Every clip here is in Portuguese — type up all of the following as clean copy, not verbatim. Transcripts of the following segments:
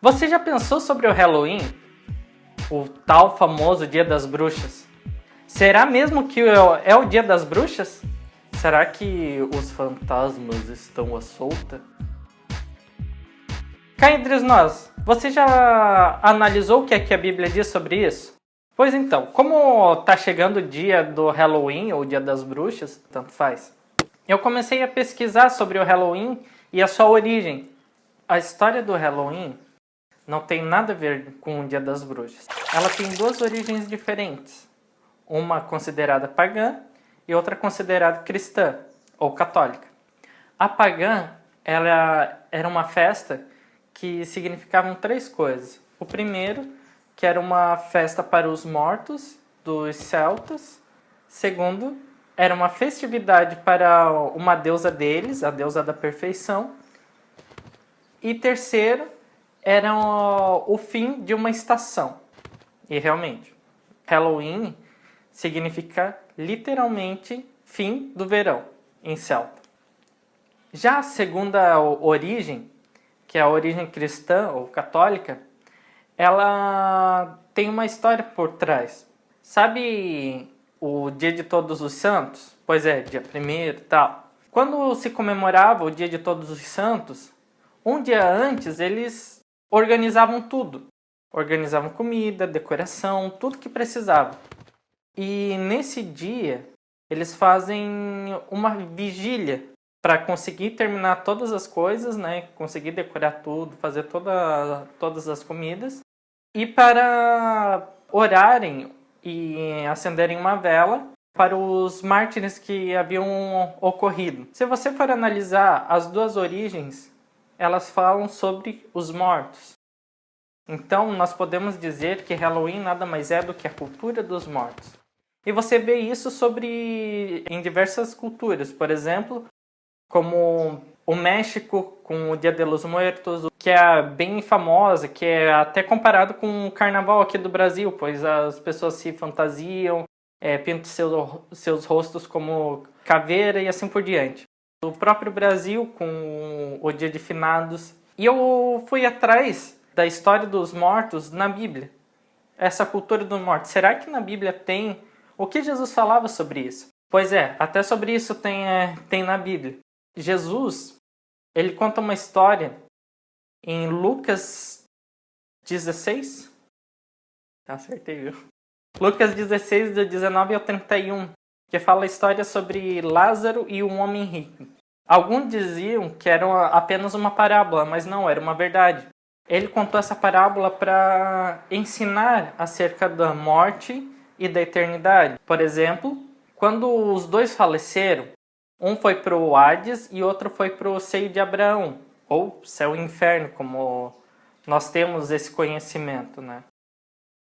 Você já pensou sobre o Halloween? O tal famoso Dia das Bruxas? Será mesmo que é o Dia das Bruxas? Será que os fantasmas estão à solta? Cá entre nós, você já analisou o que é que a Bíblia diz sobre isso? Pois então, como está chegando o dia do Halloween ou Dia das Bruxas, tanto faz, eu comecei a pesquisar sobre o Halloween e a sua origem. A história do Halloween não tem nada a ver com o Dia das Bruxas. Ela tem duas origens diferentes. Uma considerada pagã e outra considerada cristã ou católica. A pagã, ela era uma festa que significavam três coisas. O primeiro, que era uma festa para os mortos dos celtas. Segundo, era uma festividade para uma deusa deles, a deusa da perfeição. E terceiro, era o fim de uma estação. E realmente, Halloween significa literalmente fim do verão, em celta. Já a segunda origem, que é a origem cristã ou católica, ela tem uma história por trás. Sabe o Dia de Todos os Santos? Pois é, dia 1º e tal. Quando se comemorava o Dia de Todos os Santos, um dia antes eles organizavam tudo. Organizavam comida, decoração, tudo que precisava. E nesse dia, eles fazem uma vigília para conseguir terminar todas as coisas, né? Conseguir decorar tudo, fazer todas as comidas. E para orarem e acenderem uma vela para os mártires que haviam ocorrido. Se você for analisar as duas origens, elas falam sobre os mortos. Então, nós podemos dizer que Halloween nada mais é do que a cultura dos mortos. E você vê isso em diversas culturas. Por exemplo, como o México com o Dia de los Muertos, que é bem famosa, que é até comparado com o carnaval aqui do Brasil, pois as pessoas se fantasiam, pintam seus rostos como caveira e assim por diante. O próprio Brasil com o Dia de Finados. E eu fui atrás da história dos mortos na Bíblia. Essa cultura dos mortos. Será que na Bíblia tem o que Jesus falava sobre isso? Pois é, até sobre isso tem na Bíblia. Jesus, ele conta uma história em Lucas 16. Acertei, viu? Lucas 16, do 19 ao 31, que fala a história sobre Lázaro e um homem rico. Alguns diziam que era apenas uma parábola, mas não, era uma verdade. Ele contou essa parábola para ensinar acerca da morte e da eternidade. Por exemplo, quando os dois faleceram, um foi para o Hades e outro foi para o seio de Abraão, ou céu e inferno, como nós temos esse conhecimento, né?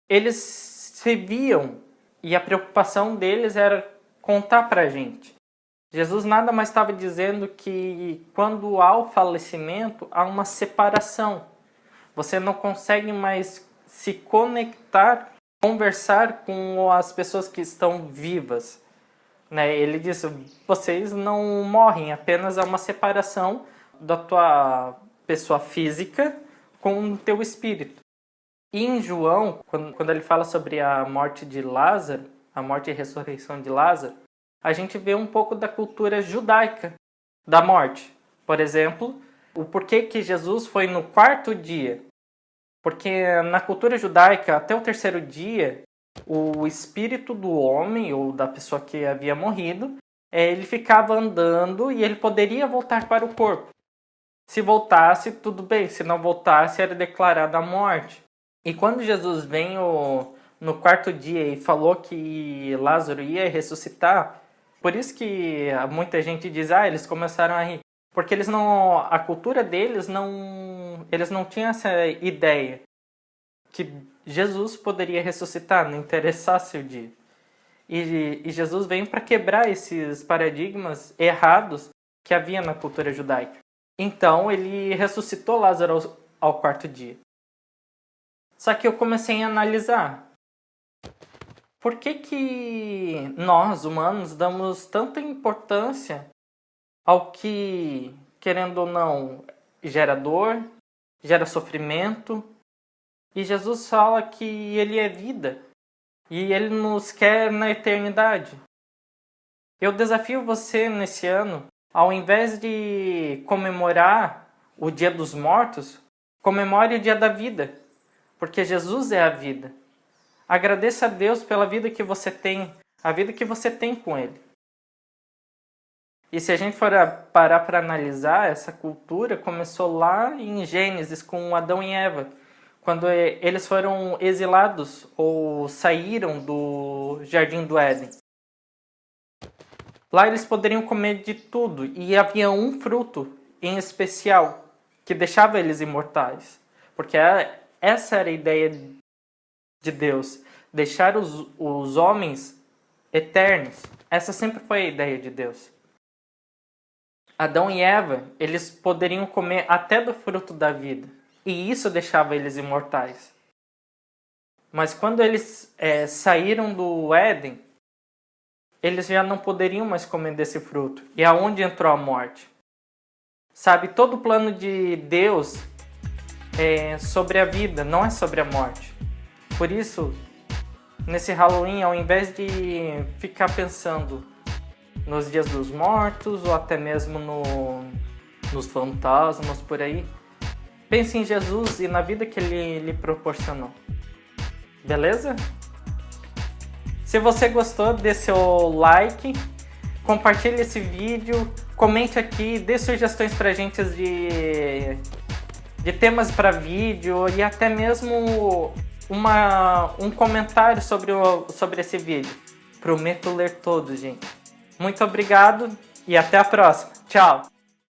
Eles se viam e a preocupação deles era contar para a gente. Jesus nada mais estava dizendo que quando há o falecimento, há uma separação. Você não consegue mais se conectar, conversar com as pessoas que estão vivas. Né? Ele disse, vocês não morrem, apenas há uma separação da tua pessoa física com o teu espírito. E em João, quando ele fala sobre a morte de Lázaro, a morte e ressurreição de Lázaro, a gente vê um pouco da cultura judaica da morte. Por exemplo, o porquê que Jesus foi no 4º dia. Porque na cultura judaica, até o 3º dia, o espírito do homem ou da pessoa que havia morrido, ele ficava andando e ele poderia voltar para o corpo. Se voltasse, tudo bem. Se não voltasse, era declarada a morte. E quando Jesus veio no 4º dia e falou que Lázaro ia ressuscitar, por isso que muita gente diz, eles começaram a rir. Porque a cultura deles eles não tinham essa ideia que Jesus poderia ressuscitar, não interessasse o dia. E Jesus veio para quebrar esses paradigmas errados que havia na cultura judaica. Então ele ressuscitou Lázaro ao 4º dia. Só que eu comecei a analisar. por que que nós, humanos, damos tanta importância ao que, querendo ou não, gera dor, gera sofrimento? E Jesus fala que Ele é vida e Ele nos quer na eternidade. Eu desafio você nesse ano, ao invés de comemorar o Dia dos Mortos, comemore o Dia da Vida, porque Jesus é a vida. Agradeça a Deus pela vida que você tem, a vida que você tem com Ele. E se a gente for parar para analisar, essa cultura começou lá em Gênesis com Adão e Eva, quando eles foram exilados ou saíram do Jardim do Éden. Lá eles poderiam comer de tudo e havia um fruto em especial que deixava eles imortais. Porque essa era a ideia de Deus, deixar os homens eternos. Essa sempre foi a ideia de Deus. Adão e Eva, eles poderiam comer até do fruto da vida. E isso deixava eles imortais. Mas quando eles saíram do Éden, eles já não poderiam mais comer desse fruto. E aonde entrou a morte? Sabe, todo o plano de Deus é sobre a vida, não é sobre a morte. Por isso, nesse Halloween, ao invés de ficar pensando nos dias dos mortos ou até mesmo nos fantasmas por aí, pense em Jesus e na vida que Ele lhe proporcionou. Beleza? Se você gostou, dê seu like, compartilhe esse vídeo, comente aqui, dê sugestões pra gente de temas para vídeo e até mesmo um comentário sobre esse vídeo. Prometo ler todos, gente. Muito obrigado e até a próxima. Tchau!